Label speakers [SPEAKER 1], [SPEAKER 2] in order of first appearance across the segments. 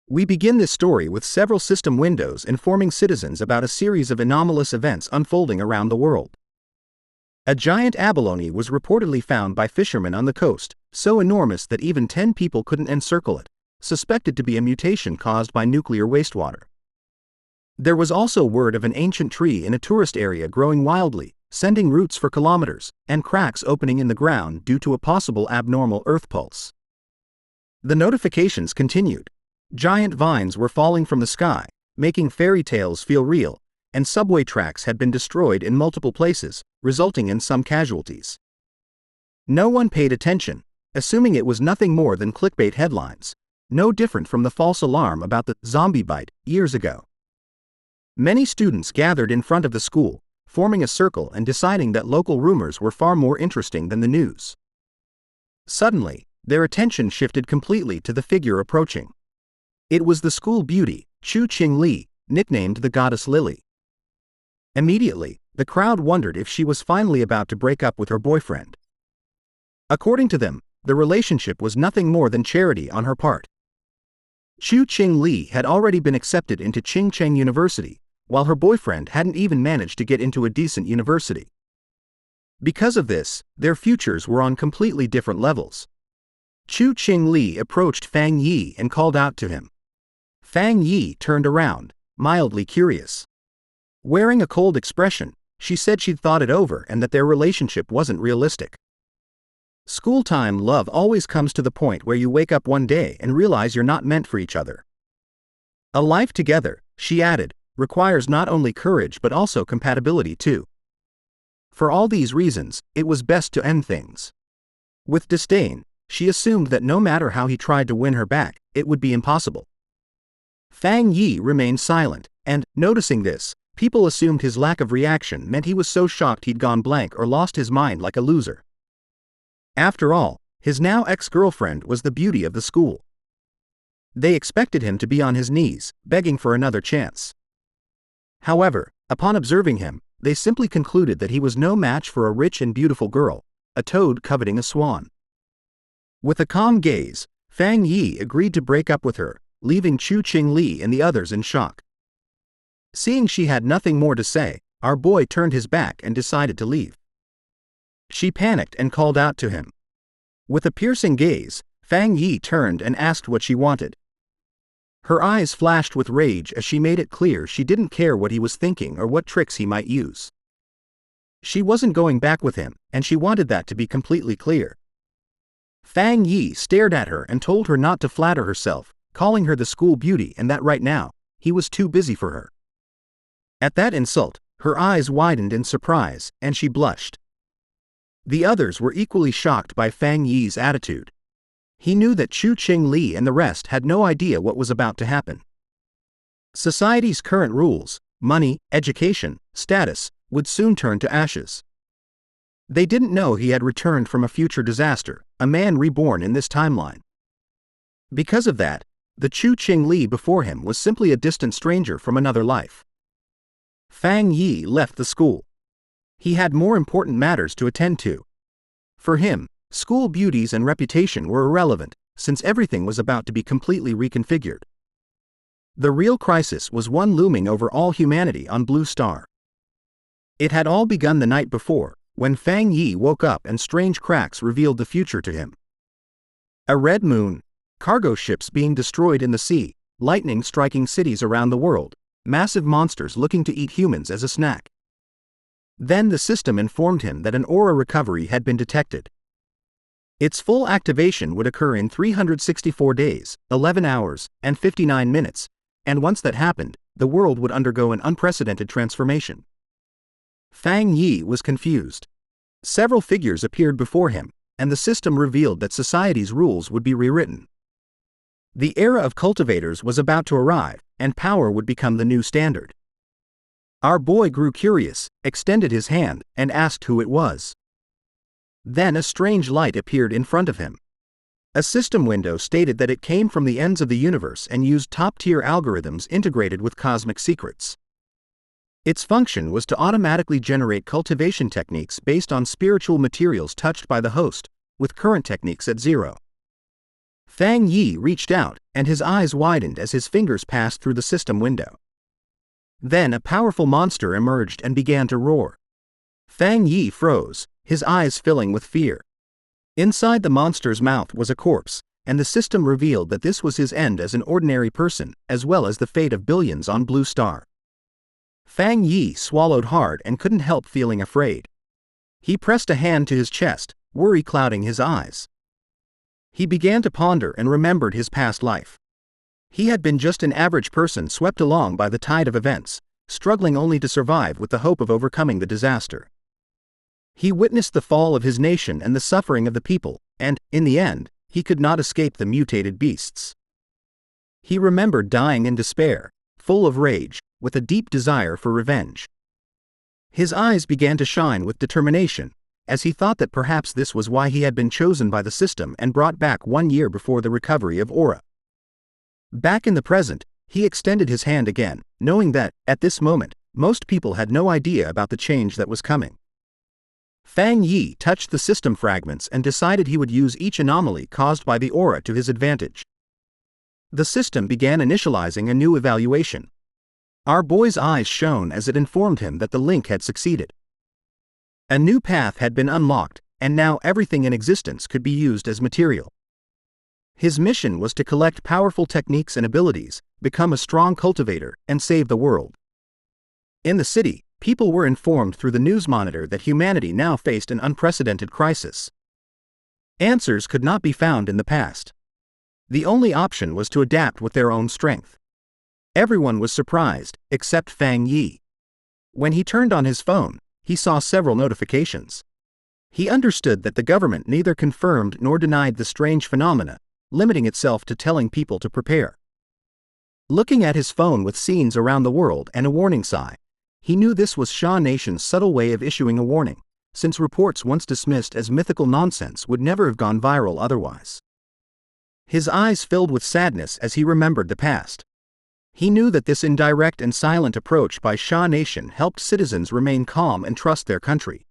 [SPEAKER 1] We begin this story with several system windows informing citizens about a series of anomalous events unfolding around the world. A giant abalone was reportedly found by fishermen on the coast, so enormous that even 10 people couldn't encircle it, suspected to be a mutation caused by nuclear wastewater. There was also word of an ancient tree in a tourist area growing wildly, sending roots for kilometers, and cracks opening in the ground due to a possible abnormal earth pulse. The notifications continued. Giant vines were falling from the sky, making fairy tales feel real, and subway tracks had been destroyed in multiple places, resulting in some casualties. No one paid attention, assuming it was nothing more than clickbait headlines, no different from the false alarm about the zombie bite years ago. Many students gathered in front of the school, forming a circle and deciding that local rumors were far more interesting than the news. Suddenly, their attention shifted completely to the figure approaching. It was the school beauty, Chu Qing-li, nicknamed the Goddess Lily. Immediately, the crowd wondered if she was finally about to break up with her boyfriend. According to them, the relationship was nothing more than charity on her part. Chu Qing-li had already been accepted into Qingcheng University, while her boyfriend hadn't even managed to get into a decent university. Because of this, their futures were on completely different levels. Chu Qing-li approached Fang Yi and called out to him. Fang Yi turned around, mildly curious. Wearing a cold expression, she said she'd thought it over and that their relationship wasn't realistic. School-time love always comes to the point where you wake up one day and realize you're not meant for each other. A life together, she added, requires not only courage but also compatibility too. For all these reasons, it was best to end things. With disdain, she assumed that no matter how he tried to win her back, it would be impossible. Fang Yi remained silent, and, noticing this, people assumed his lack of reaction meant he was so shocked he'd gone blank or lost his mind like a loser. After all, his now ex-girlfriend was the beauty of the school. They expected him to be on his knees, begging for another chance. However, upon observing him, they simply concluded that he was no match for a rich and beautiful girl, a toad coveting a swan. With a calm gaze, Fang Yi agreed to break up with her, leaving Chu Qing-li and the others in shock. Seeing she had nothing more to say, our boy turned his back and decided to leave. She panicked and called out to him. With a piercing gaze, Fang Yi turned and asked what she wanted. Her eyes flashed with rage as she made it clear she didn't care what he was thinking or what tricks he might use. She wasn't going back with him, and she wanted that to be completely clear. Fang Yi stared at her and told her not to flatter herself, calling her the school beauty and that right now, he was too busy for her. At that insult, her eyes widened in surprise, and she blushed. The others were equally shocked by Fang Yi's attitude. He knew that Chu Qing-li and the rest had no idea what was about to happen. Society's current rules, money, education, status, would soon turn to ashes. They didn't know he had returned from a future disaster, a man reborn in this timeline. Because of that, the Chu Qing-li before him was simply a distant stranger from another life. Fang Yi left the school. He had more important matters to attend to. For him, school beauties and reputation were irrelevant, since everything was about to be completely reconfigured. The real crisis was one looming over all humanity on Blue Star. It had all begun the night before, when Fang Yi woke up and strange cracks revealed the future to him. A red moon, cargo ships being destroyed in the sea, lightning striking cities around the world, massive monsters looking to eat humans as a snack. Then the system informed him that an aura recovery had been detected. Its full activation would occur in 364 days, 11 hours, and 59 minutes, and once that happened, the world would undergo an unprecedented transformation. Fang Yi was confused. Several figures appeared before him, and the system revealed that society's rules would be rewritten. The era of cultivators was about to arrive, and power would become the new standard. Our boy grew curious, extended his hand, and asked who it was. Then a strange light appeared in front of him. A system window stated that it came from the ends of the universe and used top-tier algorithms integrated with cosmic secrets. Its function was to automatically generate cultivation techniques based on spiritual materials touched by the host, with current techniques at zero. Fang Yi reached out, and his eyes widened as his fingers passed through the system window. Then a powerful monster emerged and began to roar. Fang Yi froze, his eyes filling with fear. Inside the monster's mouth was a corpse, and the system revealed that this was his end as an ordinary person, as well as the fate of billions on Blue Star. Fang Yi swallowed hard and couldn't help feeling afraid. He pressed a hand to his chest, worry clouding his eyes. He began to ponder and remembered his past life. He had been just an average person swept along by the tide of events, struggling only to survive with the hope of overcoming the disaster. He witnessed the fall of his nation and the suffering of the people, and, in the end, he could not escape the mutated beasts. He remembered dying in despair, full of rage, with a deep desire for revenge. His eyes began to shine with determination, as he thought that perhaps this was why he had been chosen by the system and brought back 1 year before the recovery of Aura. Back in the present, he extended his hand again, knowing that, at this moment, most people had no idea about the change that was coming. Fang Yi touched the system fragments and decided he would use each anomaly caused by the aura to his advantage. The system began initializing a new evaluation. Our boy's eyes shone as it informed him that the link had succeeded. A new path had been unlocked, and now everything in existence could be used as material. His mission was to collect powerful techniques and abilities, become a strong cultivator, and save the world. In the city, people were informed through the news monitor that humanity now faced an unprecedented crisis. Answers could not be found in the past. The only option was to adapt with their own strength. Everyone was surprised, except Fang Yi. When he turned on his phone, he saw several notifications. He understood that the government neither confirmed nor denied the strange phenomena, limiting itself to telling people to prepare. Looking at his phone with scenes around the world and a warning sign, he knew this was Sha Nation's subtle way of issuing a warning, since reports once dismissed as mythical nonsense would never have gone viral otherwise. His eyes filled with sadness as he remembered the past. He knew that this indirect and silent approach by Sha Nation helped citizens remain calm and trust their country.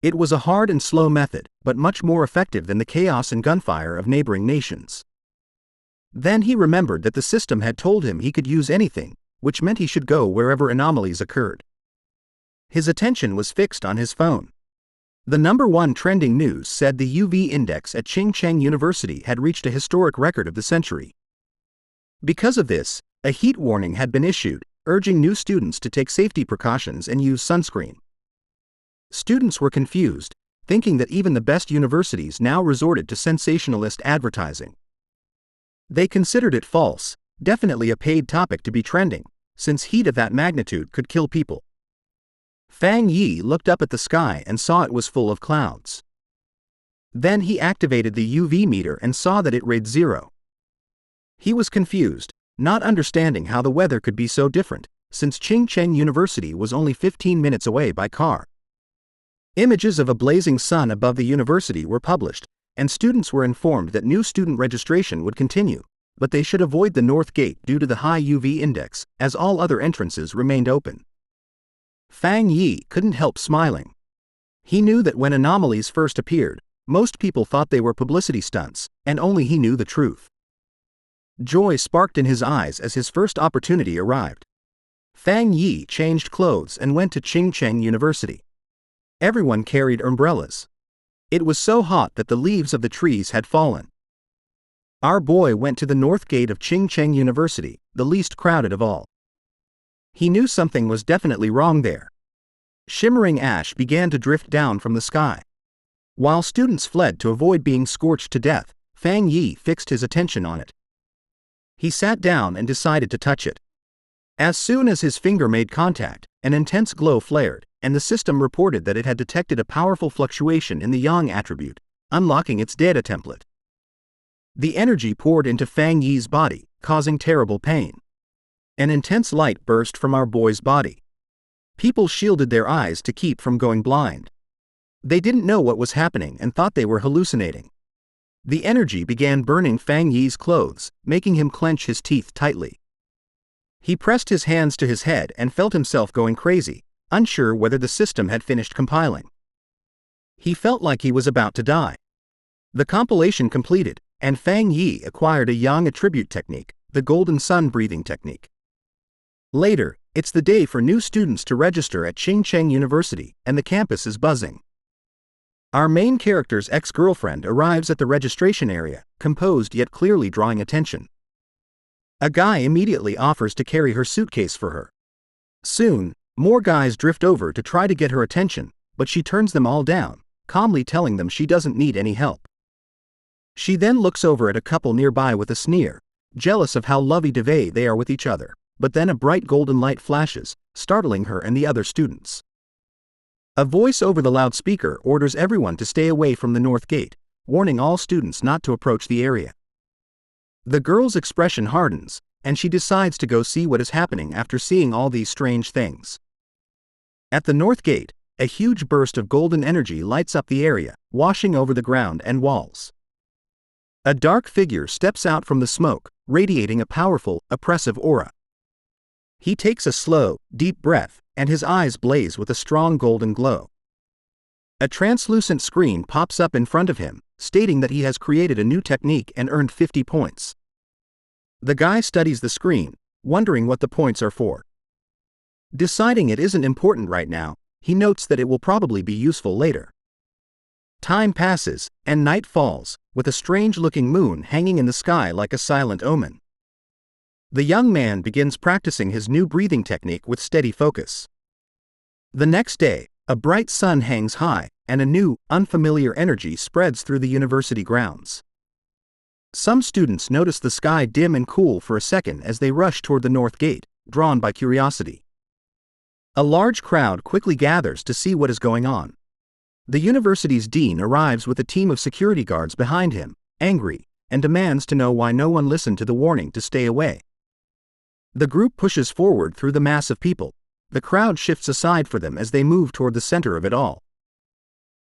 [SPEAKER 1] It was a hard and slow method, but much more effective than the chaos and gunfire of neighboring nations. Then he remembered that the system had told him he could use anything, which meant he should go wherever anomalies occurred. His attention was fixed on his phone. The #1 trending news said the UV index at Ching-Cheng University had reached a historic record of the century. Because of this, a heat warning had been issued, urging new students to take safety precautions and use sunscreen. Students were confused, thinking that even the best universities now resorted to sensationalist advertising. They considered it false, definitely a paid topic to be trending, since heat of that magnitude could kill people. Fang Yi looked up at the sky and saw it was full of clouds. Then he activated the UV meter and saw that it read 0. He was confused, not understanding how the weather could be so different, since Ching-Cheng University was only 15 minutes away by car. Images of a blazing sun above the university were published, and students were informed that new student registration would continue, but they should avoid the north gate due to the high UV index, as all other entrances remained open. Fang Yi couldn't help smiling. He knew that when anomalies first appeared, most people thought they were publicity stunts, and only he knew the truth. Joy sparked in his eyes as his first opportunity arrived. Fang Yi changed clothes and went to Ching-Cheng University. Everyone carried umbrellas. It was so hot that the leaves of the trees had fallen. Our boy went to the north gate of Ching-Cheng University, the least crowded of all. He knew something was definitely wrong there. Shimmering ash began to drift down from the sky. While students fled to avoid being scorched to death, Fang Yi fixed his attention on it. He sat down and decided to touch it. As soon as his finger made contact, an intense glow flared, and the system reported that it had detected a powerful fluctuation in the yang attribute, unlocking its data template. The energy poured into Fang Yi's body, causing terrible pain. An intense light burst from our boy's body. People shielded their eyes to keep from going blind. They didn't know what was happening and thought they were hallucinating. The energy began burning Fang Yi's clothes, making him clench his teeth tightly. He pressed his hands to his head and felt himself going crazy, unsure whether the system had finished compiling. He felt like he was about to die. The compilation completed, and Fang Yi acquired a yang attribute technique, the golden sun breathing technique. Later, it's the day for new students to register at Qingcheng University, and the campus is buzzing. Our main character's ex-girlfriend arrives at the registration area, composed yet clearly drawing attention. A guy immediately offers to carry her suitcase for her. Soon, more guys drift over to try to get her attention, but she turns them all down, calmly telling them she doesn't need any help. She then looks over at a couple nearby with a sneer, jealous of how lovey-dovey they are with each other, but then a bright golden light flashes, startling her and the other students. A voice over the loudspeaker orders everyone to stay away from the north gate, warning all students not to approach the area. The girl's expression hardens, and she decides to go see what is happening after seeing all these strange things. At the north gate, a huge burst of golden energy lights up the area, washing over the ground and walls. A dark figure steps out from the smoke, radiating a powerful, oppressive aura. He takes a slow, deep breath, and his eyes blaze with a strong golden glow. A translucent screen pops up in front of him, stating that he has created a new technique and earned 50 points. The guy studies the screen, wondering what the points are for. Deciding it isn't important right now, he notes that it will probably be useful later. Time passes, and night falls, with a strange-looking moon hanging in the sky like a silent omen. The young man begins practicing his new breathing technique with steady focus. The next day, a bright sun hangs high, and a new, unfamiliar energy spreads through the university grounds. Some students notice the sky dim and cool for a second as they rush toward the north gate, drawn by curiosity. A large crowd quickly gathers to see what is going on. The university's dean arrives with a team of security guards behind him, angry, and demands to know why no one listened to the warning to stay away. The group pushes forward through the mass of people. The crowd shifts aside for them as they move toward the center of it all.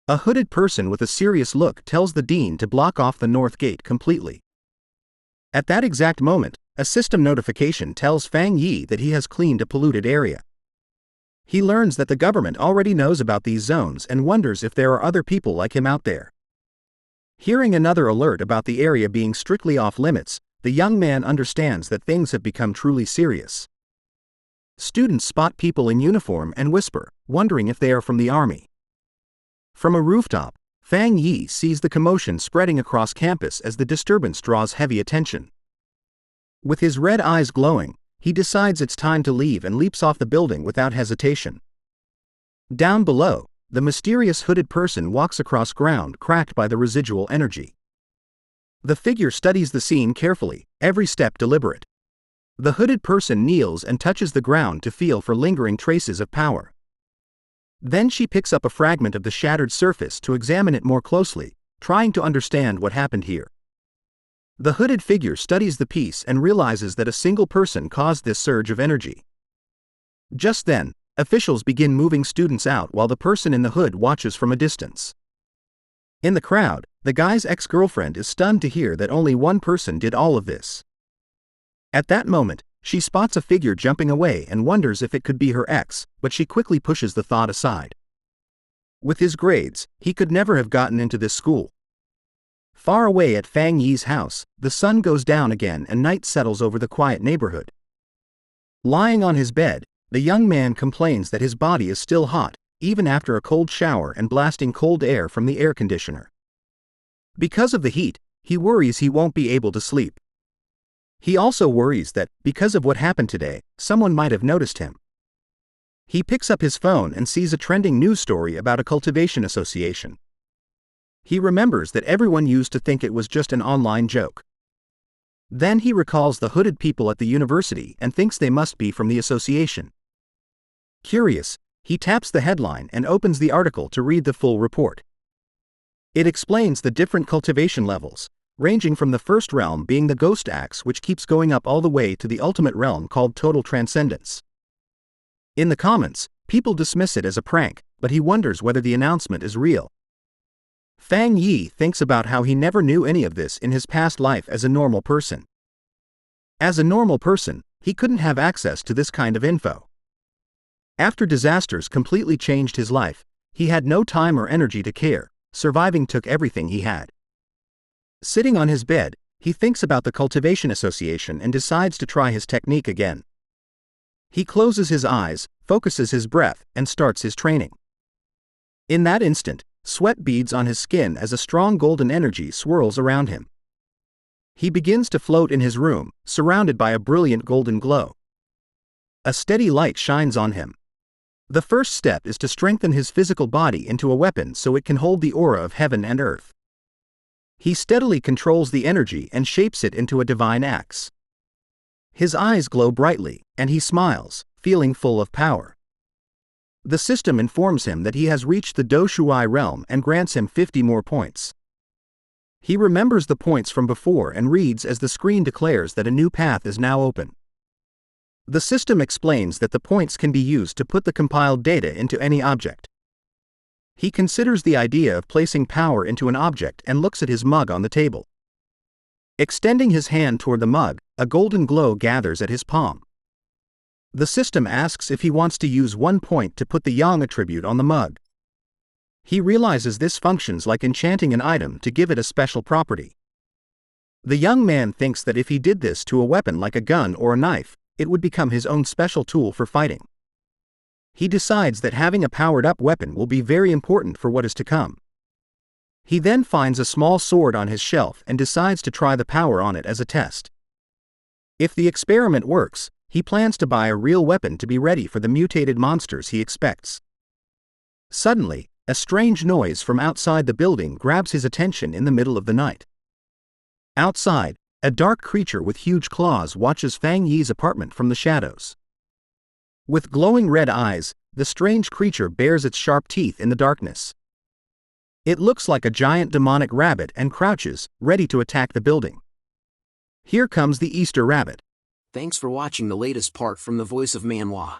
[SPEAKER 1] A hooded person with a serious look tells the dean to block off the north gate completely. At that exact moment, a system notification tells Fang Yi that he has cleaned a polluted area. He learns that the government already knows about these zones and wonders if there are other people like him out there. Hearing another alert about the area being strictly off limits, the young man understands that things have become truly serious. Students spot people in uniform and whisper, wondering if they are from the army. From a rooftop, Fang Yi sees the commotion spreading across campus as the disturbance draws heavy attention. With his red eyes glowing, he decides it's time to leave and leaps off the building without hesitation. Down below, the mysterious hooded person walks across ground cracked by the residual energy. The figure studies the scene carefully, every step deliberate. The hooded person kneels and touches the ground to feel for lingering traces of power. Then she picks up a fragment of the shattered surface to examine it more closely, trying to understand what happened here. The hooded figure studies the piece and realizes that a single person caused this surge of energy. Just then, officials begin moving students out while the person in the hood watches from a distance. In the crowd, the guy's ex-girlfriend is stunned to hear that only one person did all of this. At that moment, she spots a figure jumping away and wonders if it could be her ex, but she quickly pushes the thought aside. With his grades, he could never have gotten into this school. Far away at Fang Yi's house, the sun goes down again and night settles over the quiet neighborhood. Lying on his bed, the young man complains that his body is still hot, even after a cold shower and blasting cold air from the air conditioner. Because of the heat, he worries he won't be able to sleep. He also worries that, because of what happened today, someone might have noticed him. He picks up his phone and sees a trending news story about a cultivation association. He remembers that everyone used to think it was just an online joke. Then he recalls the hooded people at the university and thinks they must be from the association. Curious, he taps the headline and opens the article to read the full report. It explains the different cultivation levels, ranging from the first realm being the ghost axe, which keeps going up all the way to the ultimate realm called total transcendence. In the comments, people dismiss it as a prank, but he wonders whether the announcement is real. Fang Yi thinks about how he never knew any of this in his past life as a normal person. As a normal person, he couldn't have access to this kind of info. After disasters completely changed his life, he had no time or energy to care. Surviving took everything he had. Sitting on his bed, he thinks about the Cultivation Association and decides to try his technique again. He closes his eyes, focuses his breath, and starts his training. In that instant, sweat beads on his skin as a strong golden energy swirls around him. He begins to float in his room, surrounded by a brilliant golden glow. A steady light shines on him. The first step is to strengthen his physical body into a weapon so it can hold the aura of heaven and earth. He steadily controls the energy and shapes it into a divine axe. His eyes glow brightly, and he smiles, feeling full of power. The system informs him that he has reached the Do Shuai realm and grants him 50 more points. He remembers the points from before and reads as the screen declares that a new path is now open. The system explains that the points can be used to put the compiled data into any object. He considers the idea of placing power into an object and looks at his mug on the table. Extending his hand toward the mug, a golden glow gathers at his palm. The system asks if he wants to use 1 point to put the yang attribute on the mug. He realizes this functions like enchanting an item to give it a special property. The young man thinks that if he did this to a weapon like a gun or a knife, it would become his own special tool for fighting. He decides that having a powered-up weapon will be very important for what is to come. He then finds a small sword on his shelf and decides to try the power on it as a test. If the experiment works, he plans to buy a real weapon to be ready for the mutated monsters he expects. Suddenly, a strange noise from outside the building grabs his attention in the middle of the night. Outside, a dark creature with huge claws watches Fang Yi's apartment from the shadows. With glowing red eyes, the strange creature bares its sharp teeth in the darkness. It looks like a giant demonic rabbit and crouches, ready to attack the building. Here comes the Easter rabbit.
[SPEAKER 2] Thanks for watching the latest part from the voice of Manhwa.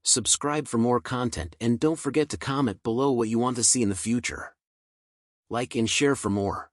[SPEAKER 2] Subscribe for more content and don't forget to comment below what you want to see in the future. Like and share for more.